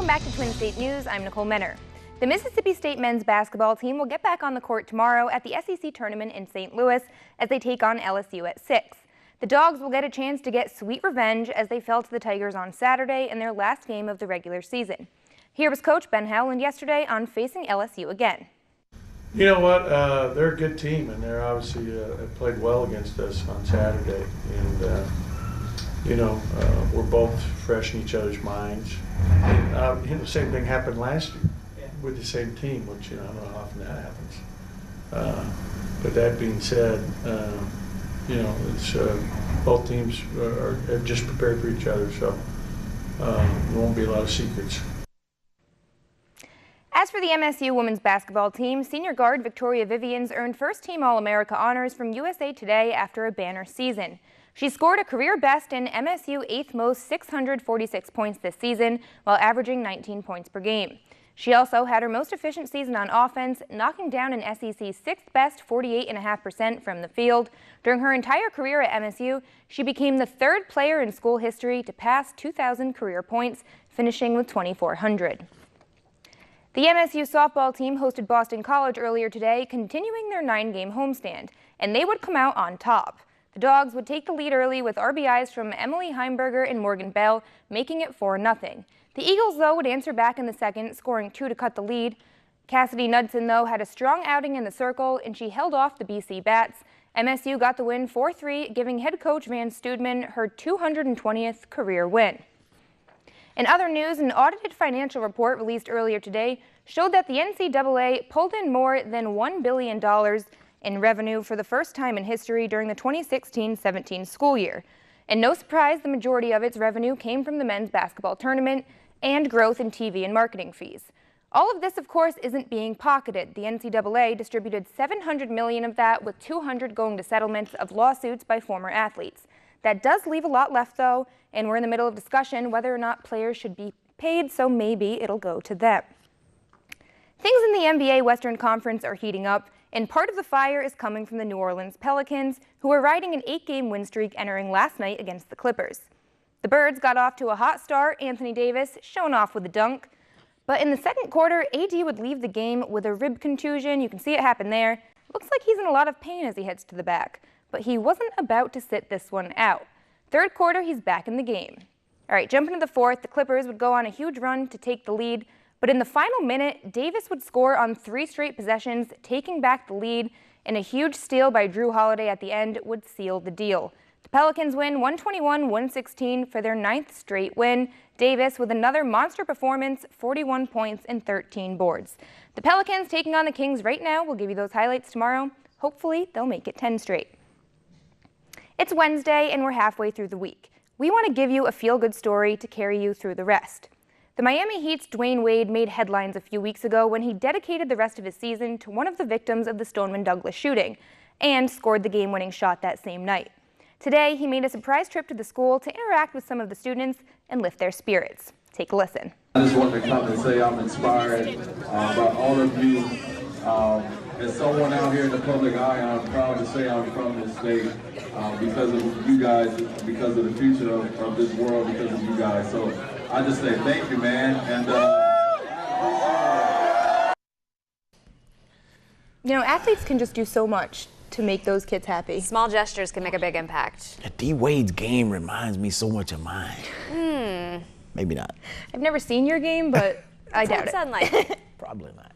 back to Twin State News. I'm Nicole Menner. The Mississippi State men's basketball team will get back on the court tomorrow at the SEC tournament in St. Louis as they take on LSU at 6. The Dogs will get a chance to get sweet revenge as they fell to the Tigers on Saturday in their last game of the regular season. Here was Coach Ben Howland yesterday on facing LSU again. You know what? They're a good team, and they're obviously played well against us on Saturday. And we're both fresh in each other's minds. And, the same thing happened last year with the same team, which I don't know how often that happens. But that being said, it's both teams are just prepared for each other, so there won't be a lot of secrets. As for the MSU women's basketball team, senior guard Victoria Vivians earned first-team All-America honors from USA Today after a banner season. She scored a career best in MSU 8th most 646 points this season, while averaging 19 points per game. She also had her most efficient season on offense, knocking down an SEC's 6th best 48.5% from the field. During her entire career at MSU, she became the 3rd player in school history to pass 2,000 career points, finishing with 2,400. The MSU softball team hosted Boston College earlier today, continuing their 9-game homestand, and they would come out on top. The Dogs would take the lead early with RBIs from Emily Heimberger and Morgan Bell, making it 4-0. The Eagles, though, would answer back in the second, scoring 2 to cut the lead. Cassidy Knudsen, though, had a strong outing in the circle, and she held off the BC Bats. MSU got the win 4-3, giving head coach Van Studman her 220th career win. In other news, an audited financial report released earlier today showed that the NCAA pulled in more than $1 billion in revenue for the first time in history during the 2016-17 school year. And no surprise, the majority of its revenue came from the men's basketball tournament and growth in TV and marketing fees. All of this, of course, isn't being pocketed. The NCAA distributed $700 million of that, with $200 going to settlements of lawsuits by former athletes. That does leave a lot left, though, and we're in the middle of discussion whether or not players should be paid, so maybe it'll go to them. Things in the NBA Western Conference are heating up, and part of the fire is coming from the New Orleans Pelicans, who are riding an 8-game win streak entering last night against the Clippers. The Birds got off to a hot start, Anthony Davis showing off with a dunk. But in the second quarter, AD would leave the game with a rib contusion. You can see it happen there. Looks like he's in a lot of pain as he heads to the back. But he wasn't about to sit this one out. Third quarter, he's back in the game. All right, jumping to the fourth, the Clippers would go on a huge run to take the lead. But in the final minute, Davis would score on 3 straight possessions, taking back the lead, and a huge steal by Drew Holiday at the end would seal the deal. The Pelicans win 121-116 for their 9th straight win. Davis with another monster performance, 41 points and 13 boards. The Pelicans taking on the Kings right now. We'll give you those highlights tomorrow. Hopefully, they'll make it 10 straight. It's Wednesday, and we're halfway through the week. We want to give you a feel-good story to carry you through the rest. The Miami Heat's Dwayne Wade made headlines a few weeks ago when he dedicated the rest of his season to one of the victims of the Stoneman Douglas shooting and scored the game-winning shot that same night. Today, he made a surprise trip to the school to interact with some of the students and lift their spirits. Take a listen. I just want to come and say I'm inspired by all of you. As someone out here in the public eye, I'm proud to say I'm from this state because of you guys, because of the future of this world, because of you guys. So I just say thank you, man. And athletes can just do so much to make those kids happy. Small gestures can make a big impact. D. Wade's game reminds me so much of mine. Maybe not. I've never seen your game, but I doubt it. Like Probably not.